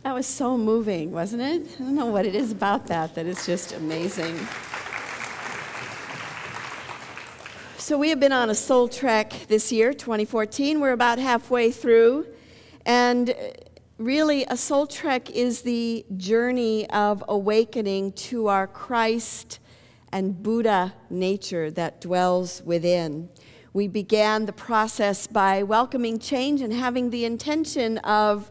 That was so moving, wasn't it? I don't know what it is about that is just amazing. So we have been on a soul trek this year, 2014. We're about halfway through. And really, a soul trek is the journey of awakening to our Christ and Buddha nature that dwells within. We began the process by welcoming change and having the intention of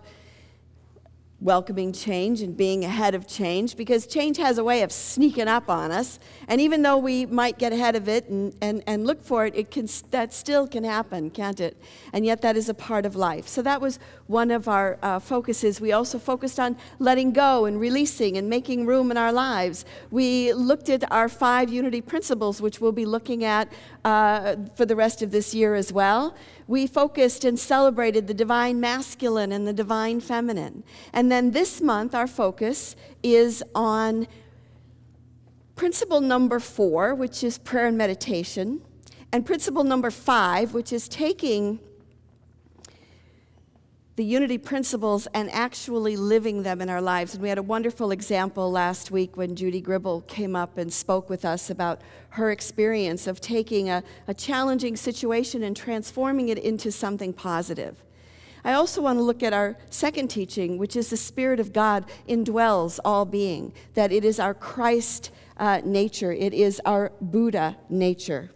welcoming change and being ahead of change, because change has a way of sneaking up on us, and even though we might get ahead of it and look for it, that still can happen, can't it? And yet that is a part of life. So that was one of our focuses. We also focused on letting go and releasing and making room in our lives. We looked at our 5 unity principles, which we'll be looking at for the rest of this year as well. We focused and celebrated the divine masculine and the divine feminine. And then this month, our focus is on principle number 4, which is prayer and meditation, and principle number 5, which is taking the unity principles and actually living them in our lives. And we had a wonderful example last week when Judy Gribble came up and spoke with us about her experience of taking a challenging situation and transforming it into something positive. I also want to look at our second teaching, which is the Spirit of God indwells all being, that it is our Christ nature, it is our Buddha nature.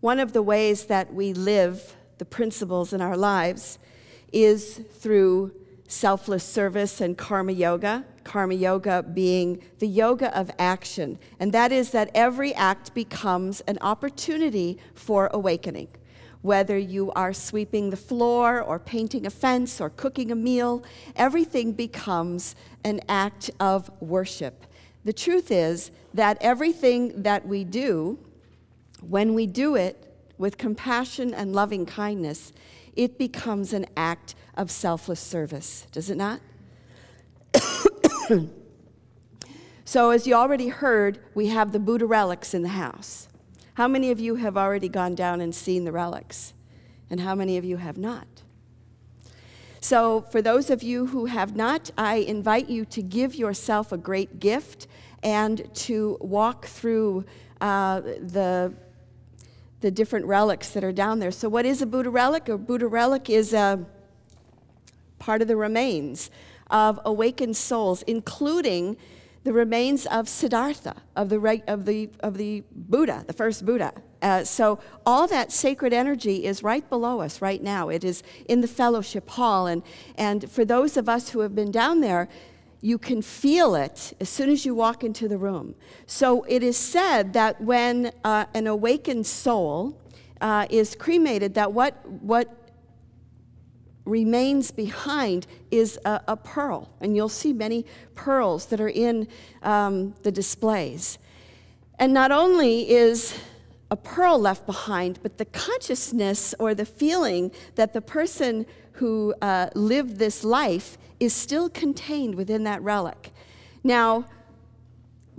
One of the ways that we live the principles in our lives is through selfless service and karma yoga being the yoga of action. And that is that every act becomes an opportunity for awakening. Whether you are sweeping the floor or painting a fence or cooking a meal, everything becomes an act of worship. The truth is that everything that we do, when we do it with compassion and loving kindness, it becomes an act of selfless service, does it not? So as you already heard, we have the Buddha relics in the house. How many of you have already gone down and seen the relics? And how many of you have not? So for those of you who have not, I invite you to give yourself a great gift and to walk through the different relics that are down there. So what is a Buddha relic? A Buddha relic is a part of the remains of awakened souls, including the remains of Siddhartha, of the Buddha, the first Buddha. So all that sacred energy is right below us right now. It is in the fellowship hall, and for those of us who have been down there, you can feel it as soon as you walk into the room. So it is said that when an awakened soul is cremated, that what remains behind is a pearl. And you'll see many pearls that are in the displays. And not only is a pearl left behind, but the consciousness or the feeling that the person who lived this life is still contained within that relic. Now,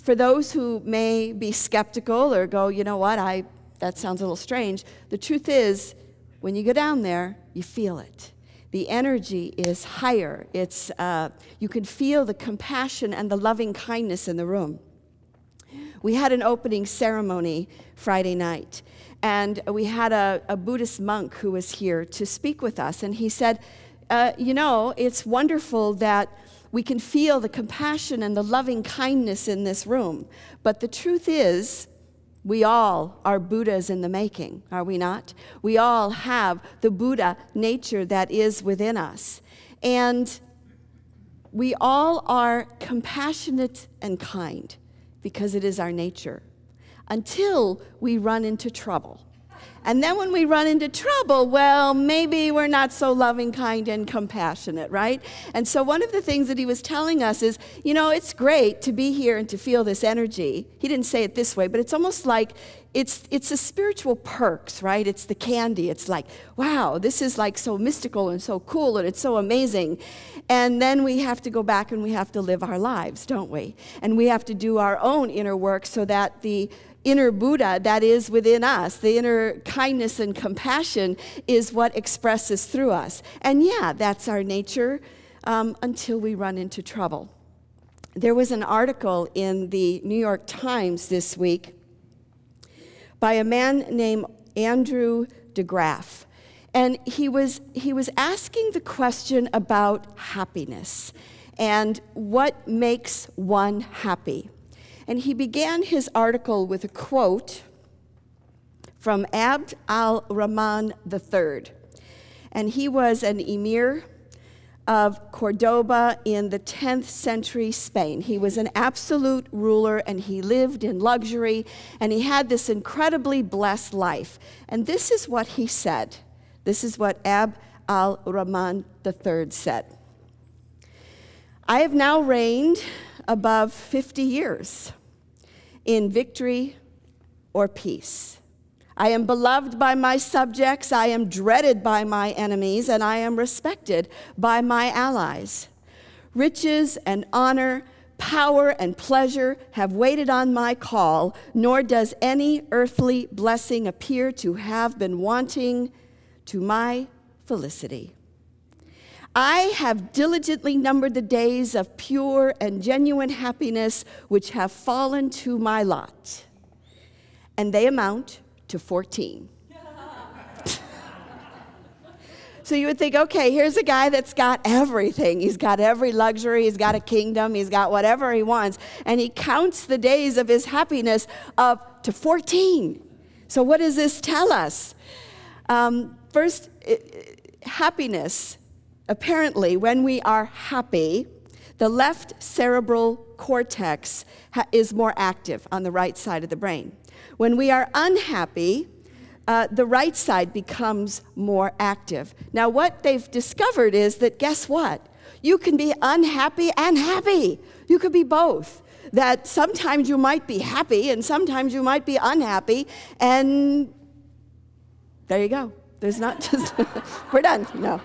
for those who may be skeptical or go, you know what, that sounds a little strange, the truth is, when you go down there, you feel it. The energy is higher. You can feel the compassion and the loving kindness in the room. We had an opening ceremony Friday night, and we had a Buddhist monk who was here to speak with us, and he said, you know, it's wonderful that we can feel the compassion and the loving kindness in this room, but the truth is, we all are Buddhas in the making, are we not? We all have the Buddha nature that is within us. And we all are compassionate and kind because it is our nature, until we run into trouble. And then when we run into trouble, well, maybe we're not so loving, kind, and compassionate, right? And so one of the things that he was telling us is, you know, it's great to be here and to feel this energy. He didn't say it this way, but it's almost like it's the spiritual perks, right? It's the candy. It's like, wow, this is like so mystical and so cool and it's so amazing. And then we have to go back and we have to live our lives, don't we? And we have to do our own inner work so that the inner Buddha that is within us, the inner kindness and compassion, is what expresses through us. And yeah, that's our nature until we run into trouble. There was an article in the New York Times this week by a man named Andrew DeGraff. And he was asking the question about happiness and what makes one happy. And he began his article with a quote from Abd al-Rahman III. And he was an emir of Cordoba in the 10th century Spain. He was an absolute ruler, and he lived in luxury, and he had this incredibly blessed life. And this is what he said. This is what Abd al-Rahman III said. I have now reigned above 50 years in victory or peace. I am beloved by my subjects, I am dreaded by my enemies, and I am respected by my allies. Riches and honor, power and pleasure have waited on my call, nor does any earthly blessing appear to have been wanting to my felicity. I have diligently numbered the days of pure and genuine happiness which have fallen to my lot, and they amount to 14. So you would think, okay, here's a guy that's got everything. He's got every luxury, he's got a kingdom, he's got whatever he wants, and he counts the days of his happiness up to 14. So what does this tell us? First, happiness. Apparently, when we are happy, the left cerebral cortex is more active on the right side of the brain. When we are unhappy, the right side becomes more active. Now, what they've discovered is that, guess what? You can be unhappy and happy. You could be both. That sometimes you might be happy and sometimes you might be unhappy, and there you go. There's not just, we're done, no.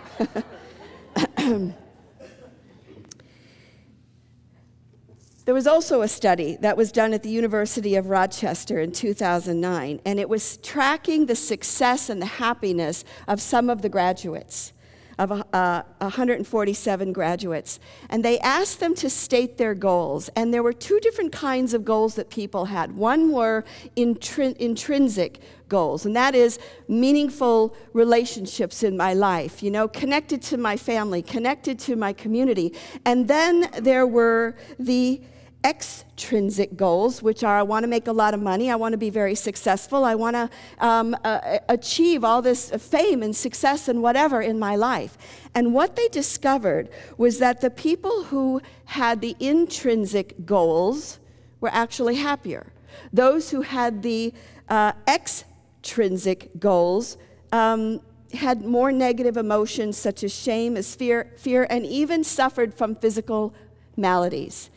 There was also a study that was done at the University of Rochester in 2009, and it was tracking the success and the happiness of some of the graduates, of 147 graduates. And they asked them to state their goals, and there were two different kinds of goals that people had. One were intrinsic goals, and that is meaningful relationships in my life, you know, connected to my family, connected to my community. And then there were the extrinsic goals, which are I want to make a lot of money, I want to be very successful, I want to achieve all this fame and success and whatever in my life. And what they discovered was that the people who had the intrinsic goals were actually happier. Those who had the extrinsic goals had more negative emotions such as shame, as fear, and even suffered from physical maladies.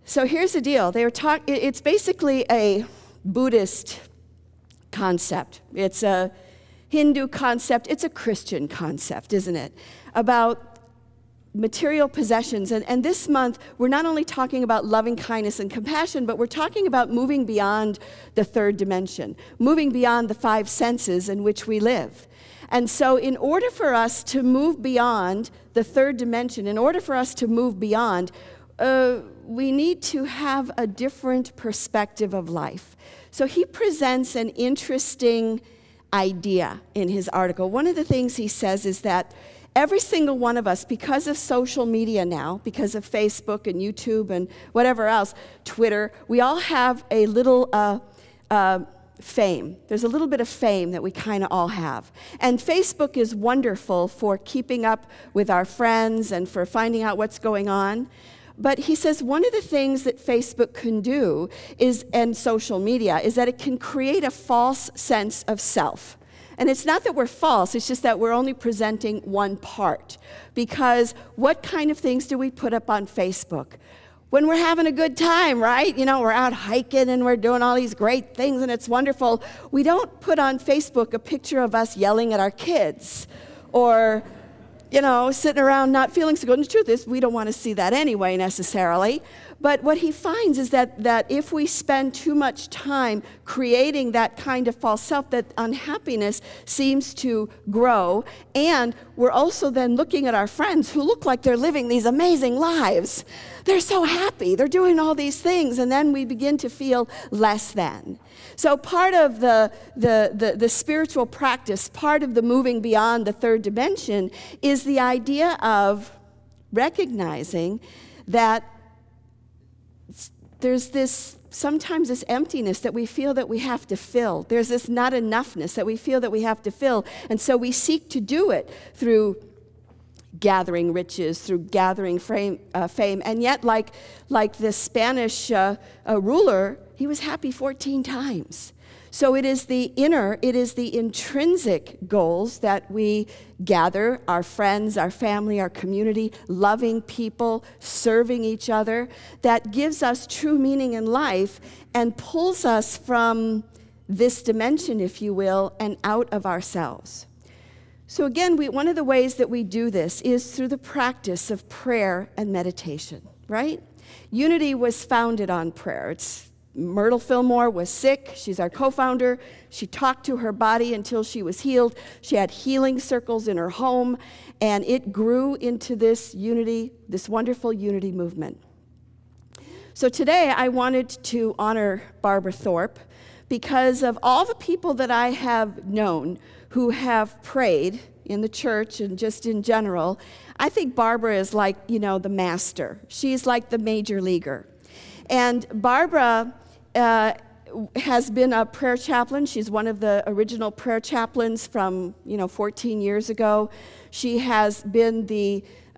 So here's the deal. It's basically a Buddhist concept. It's a Hindu concept. It's a Christian concept, isn't it? About material possessions. And this month, we're not only talking about loving kindness and compassion, but we're talking about moving beyond the third dimension, moving beyond the five senses in which we live. And so in order for us to move beyond the third dimension, in order for us to move beyond, we need to have a different perspective of life. So he presents an interesting idea in his article. One of the things he says is that every single one of us, because of social media now, because of Facebook and YouTube and whatever else, Twitter, we all have a little fame. There's a little bit of fame that we kind of all have. And Facebook is wonderful for keeping up with our friends and for finding out what's going on. But he says one of the things that Facebook can do is, and social media, is that it can create a false sense of self. And it's not that we're false, it's just that we're only presenting one part. Because what kind of things do we put up on Facebook? When we're having a good time, right? You know, we're out hiking and we're doing all these great things and it's wonderful. We don't put on Facebook a picture of us yelling at our kids or, you know, sitting around not feeling so good. And the truth is, we don't want to see that anyway, necessarily. But what he finds is that if we spend too much time creating that kind of false self, that unhappiness seems to grow. And we're also then looking at our friends who look like they're living these amazing lives. They're so happy. They're doing all these things. And then we begin to feel less than. So part of the spiritual practice, part of the moving beyond the third dimension, is the idea of recognizing that there's sometimes this emptiness that we feel that we have to fill. There's this not enoughness that we feel that we have to fill. And so we seek to do it through gathering riches, through gathering fame. And yet, like the Spanish ruler, he was happy 14 times. So it is the inner, it is the intrinsic goals that we gather, our friends, our family, our community, loving people, serving each other, that gives us true meaning in life and pulls us from this dimension, if you will, and out of ourselves. So again, one of the ways that we do this is through the practice of prayer and meditation, right? Unity was founded on prayer. Myrtle Fillmore was sick. She's our co-founder. She talked to her body until she was healed. She had healing circles in her home, and it grew into this unity, this wonderful unity movement. So today I wanted to honor Barbara Thorpe because of all the people that I have known who have prayed in the church and just in general. I think Barbara is like, the master. She's like the major leaguer. And Barbara has been a prayer chaplain. She's one of the original prayer chaplains from 14 years ago. She has been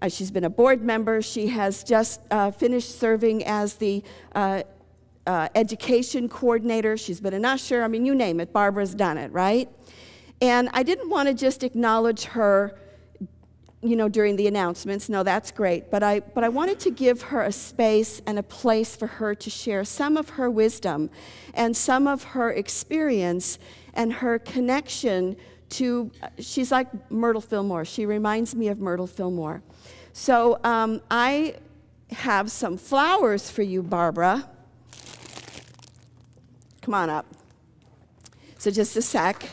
she's been a board member. She has just finished serving as the education coordinator. She's been an usher. I mean, you name it, Barbara's done it, right? And I didn't want to just acknowledge her during the announcements. No, that's great. But I wanted to give her a space and a place for her to share some of her wisdom and some of her experience and her connection to, she's like Myrtle Fillmore. She reminds me of Myrtle Fillmore. So I have some flowers for you, Barbara. Come on up. So just a sec.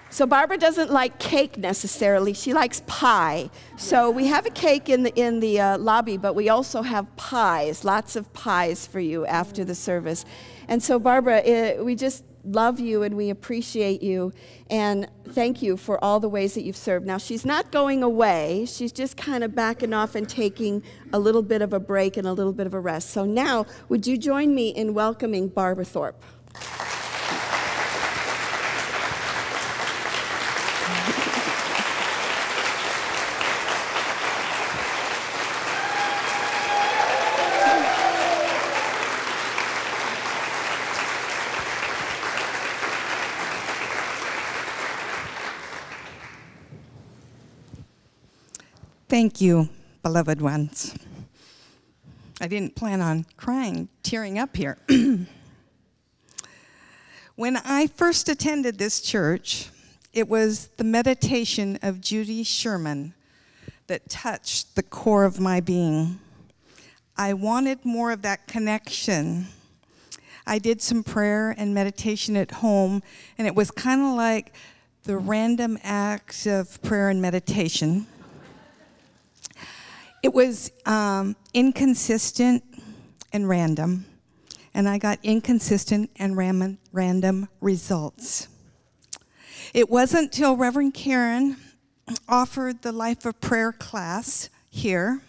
So Barbara doesn't like cake necessarily. She likes pie. So we have a cake in the lobby, but we also have pies, lots of pies for you after the service. And so Barbara, we just love you and we appreciate you. And thank you for all the ways that you've served. Now, she's not going away. She's just kind of backing off and taking a little bit of a break and a little bit of a rest. So now, would you join me in welcoming Barbara Thorpe? Thank you, beloved ones. I didn't plan on tearing up here. When I first attended this church, it was the meditation of Judy Sherman that touched the core of my being. I wanted more of that connection. I did some prayer and meditation at home, and it was kind of like the random acts of prayer and meditation. It was inconsistent and random, and I got inconsistent and random results. It wasn't till Reverend Karen offered the Life of Prayer class here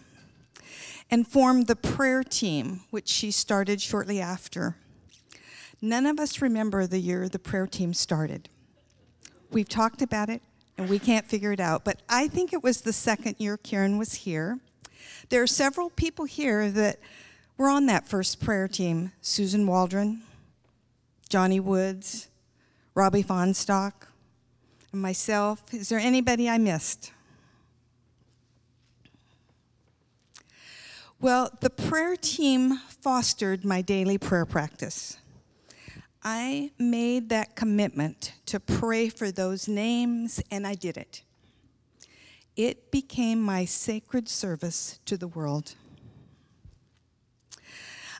and formed the prayer team, which she started shortly after. None of us remember the year the prayer team started. We've talked about it, and we can't figure it out, but I think it was the second year Karen was here. There are several people here that were on that first prayer team. Susan Waldron, Johnny Woods, Robbie Fonstock, and myself. Is there anybody I missed? Well, the prayer team fostered my daily prayer practice. I made that commitment to pray for those names, and I did it. It became my sacred service to the world.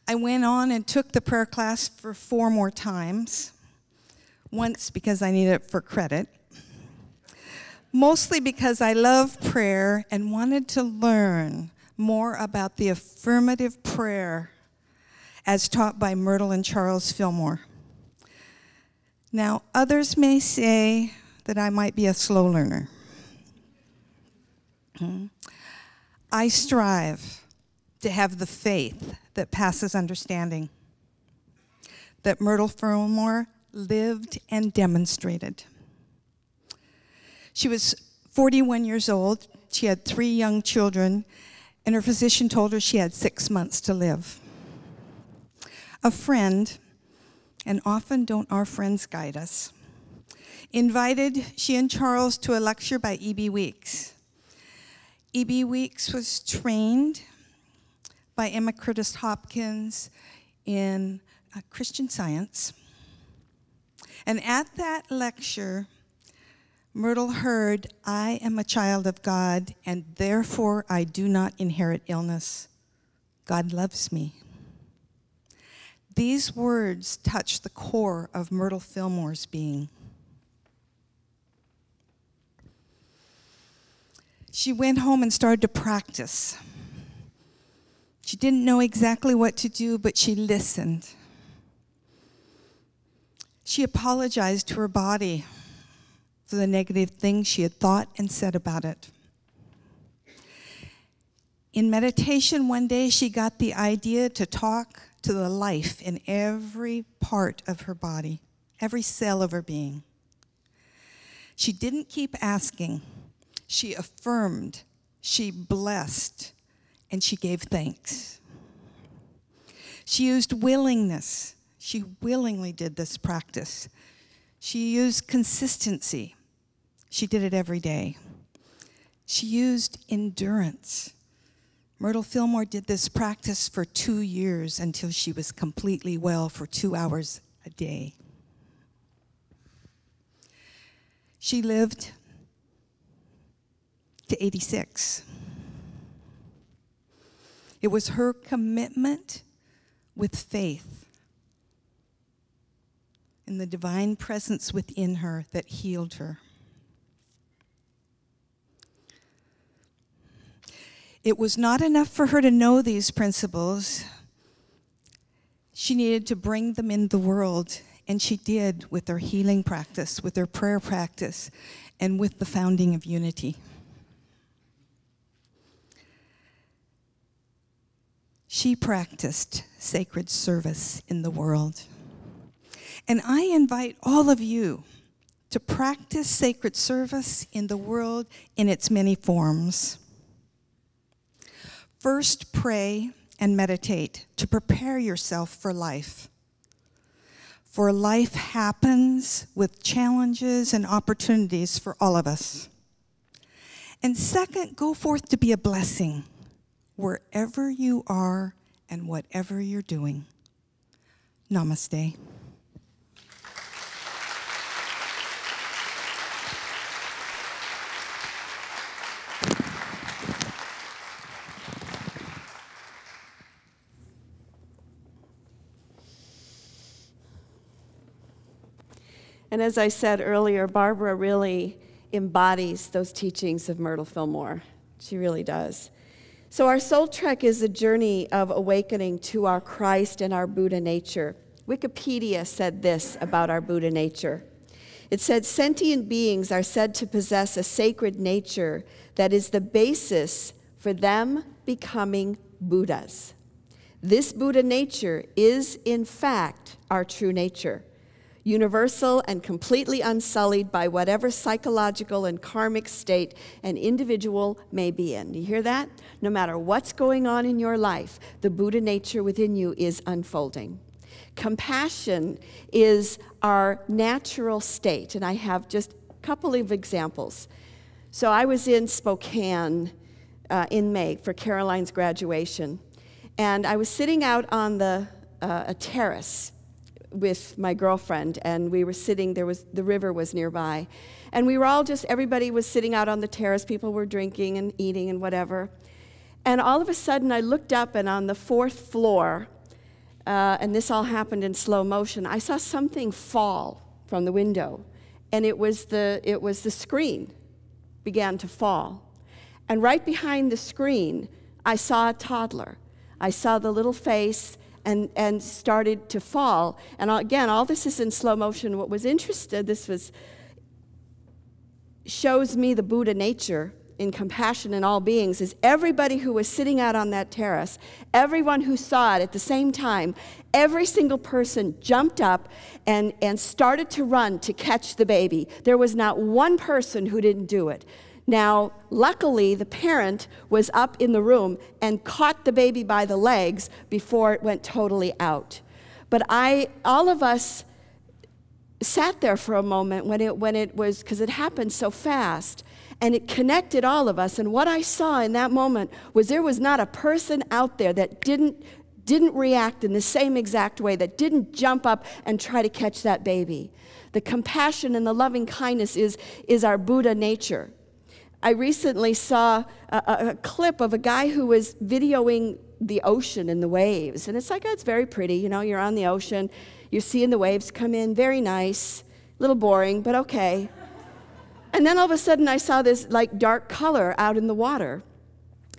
I went on and took the prayer class for 4 more times, once because I needed it for credit, mostly because I love prayer and wanted to learn more about the affirmative prayer as taught by Myrtle and Charles Fillmore. Now, others may say that I might be a slow learner. I strive to have the faith that passes understanding, that Myrtle Fillmore lived and demonstrated. She was 41 years old. She had 3 young children, and her physician told her she had 6 months to live. A friend, and often don't our friends guide us, invited she and Charles to a lecture by E.B. Weeks. E.B. Weeks was trained by Emma Curtis Hopkins in Christian Science. And at that lecture, Myrtle heard, "I am a child of God, and therefore I do not inherit illness. God loves me." These words touched the core of Myrtle Fillmore's being. She went home and started to practice. She didn't know exactly what to do, but she listened. She apologized to her body for the negative things she had thought and said about it. In meditation one day, she got the idea to talk to the life in every part of her body, every cell of her being. She didn't keep asking. She affirmed, she blessed, and she gave thanks. She used willingness. She willingly did this practice. She used consistency. She did it every day. She used endurance. Myrtle Fillmore did this practice for 2 years until she was completely well for 2 hours a day. She lived to 86. It was her commitment with faith in the divine presence within her that healed her. It was not enough for her to know these principles. She needed to bring them in the world, and she did with her healing practice, with her prayer practice, and with the founding of Unity. She practiced sacred service in the world. And I invite all of you to practice sacred service in the world in its many forms. First, pray and meditate to prepare yourself for life. For life happens with challenges and opportunities for all of us. And second, go forth to be a blessing wherever you are and whatever you're doing. Namaste. And as I said earlier, Barbara really embodies those teachings of Myrtle Fillmore. She really does. So our soul trek is a journey of awakening to our Christ and our Buddha nature. Wikipedia said this about our Buddha nature. It said, sentient beings are said to possess a sacred nature that is the basis for them becoming Buddhas. This Buddha nature is, in fact, our true nature, universal and completely unsullied by whatever psychological and karmic state an individual may be in. Do you hear that? No matter what's going on in your life, the Buddha nature within you is unfolding. Compassion is our natural state, and I have just a couple of examples. So I was in Spokane in May for Caroline's graduation, and I was sitting out on a terrace with my girlfriend, and we were sitting, the river was nearby, and we were all everybody was sitting out on the terrace, people were drinking and eating and whatever, and all of a sudden I looked up, and on the 4th floor, and this all happened in slow motion, I saw something fall from the window, and it was the screen began to fall, and right behind the screen I saw a toddler. I saw the little face and started to fall. And again, all this is in slow motion. What was interesting, shows me the Buddha nature in compassion in all beings, is everybody who was sitting out on that terrace, everyone who saw it at the same time, every single person jumped up and started to run to catch the baby. There was not one person who didn't do it. Now, luckily, the parent was up in the room and caught the baby by the legs before it went totally out. But all of us sat there for a moment when it was, because it happened so fast, and it connected all of us. And what I saw in that moment was there was not a person out there that didn't react in the same exact way, that didn't jump up and try to catch that baby. The compassion and the loving kindness is our Buddha nature. I recently saw a clip of a guy who was videoing the ocean and the waves. And it's like, oh, it's very pretty. You know, you're on the ocean. You're seeing the waves come in. Very nice. A little boring, but okay. And then all of a sudden, I saw this like dark color out in the water.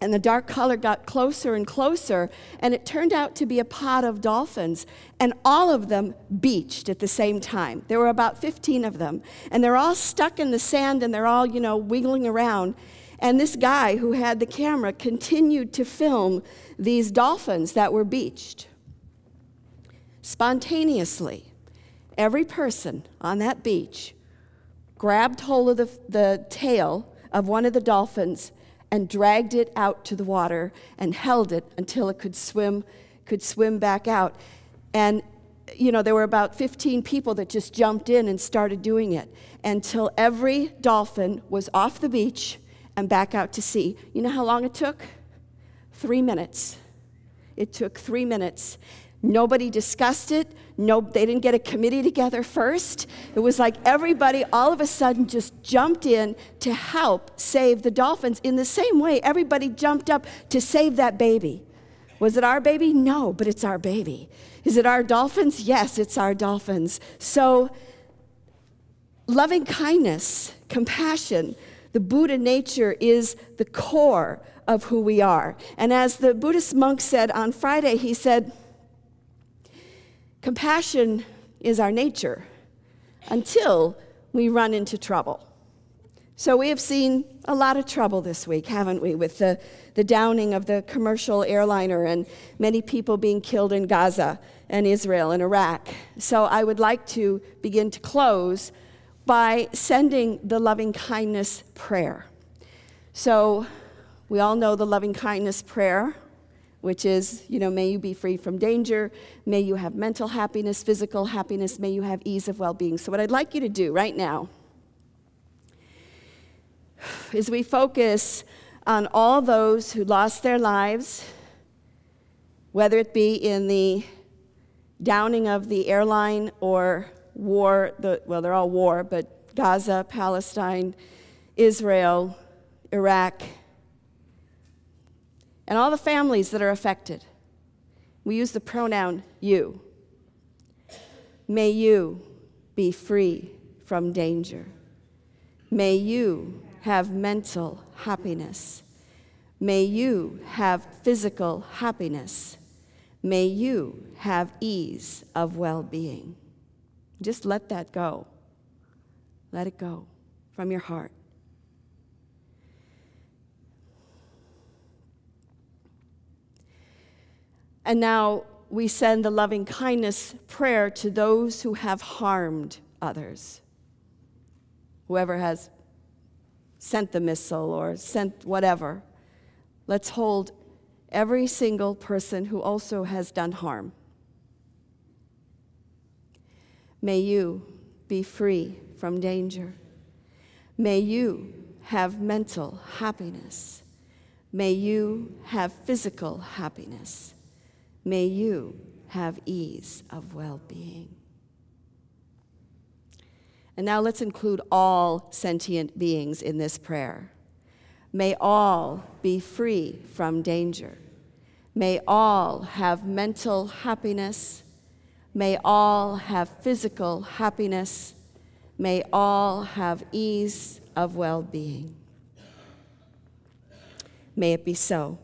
And the dark color got closer and closer, and it turned out to be a pod of dolphins, and all of them beached at the same time. There were about 15 of them, and they're all stuck in the sand, and they're all, wiggling around. And this guy who had the camera continued to film these dolphins that were beached. Spontaneously, every person on that beach grabbed hold of the tail of one of the dolphins and dragged it out to the water and held it until it could swim back out. And, there were about 15 people that just jumped in and started doing it until every dolphin was off the beach and back out to sea. You know how long it took? 3 minutes. It took 3 minutes. Nobody discussed it. They didn't get a committee together first. It was like everybody all of a sudden just jumped in to help save the dolphins. In the same way, everybody jumped up to save that baby. Was it our baby? No, but it's our baby. Is it our dolphins? Yes, it's our dolphins. So loving kindness, compassion, the Buddha nature is the core of who we are. And as the Buddhist monk said on Friday, he said, compassion is our nature until we run into trouble. So we have seen a lot of trouble this week, haven't we, with the downing of the commercial airliner and many people being killed in Gaza and Israel and Iraq. So I would like to begin to close by sending the loving kindness prayer. So we all know the loving kindness prayer, which is, may you be free from danger, may you have mental happiness, physical happiness, may you have ease of well-being. So what I'd like you to do right now is we focus on all those who lost their lives, whether it be in the downing of the airline or war, they're all war, but Gaza, Palestine, Israel, Iraq, and all the families that are affected. We use the pronoun you. May you be free from danger. May you have mental happiness. May you have physical happiness. May you have ease of well-being. Just let that go. Let it go from your heart. And now we send the loving kindness prayer to those who have harmed others. Whoever has sent the missile or sent whatever. Let's hold every single person who also has done harm. May you be free from danger. May you have mental happiness. May you have physical happiness. May you have ease of well-being. And now let's include all sentient beings in this prayer. May all be free from danger. May all have mental happiness. May all have physical happiness. May all have ease of well-being. May it be so.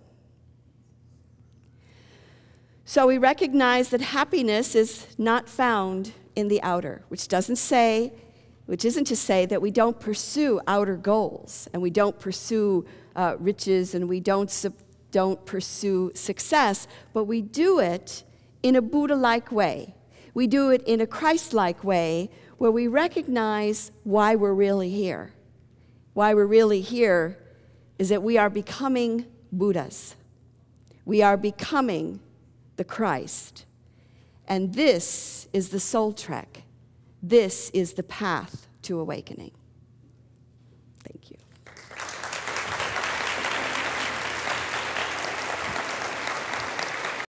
So we recognize that happiness is not found in the outer, which isn't to say that we don't pursue outer goals, and we don't pursue riches, and we don't pursue success, but we do it in a Buddha-like way. We do it in a Christ-like way where we recognize why we're really here. Why we're really here is that we are becoming Buddhas. We are becoming the Christ. And this is the soul trek. This is the path to awakening.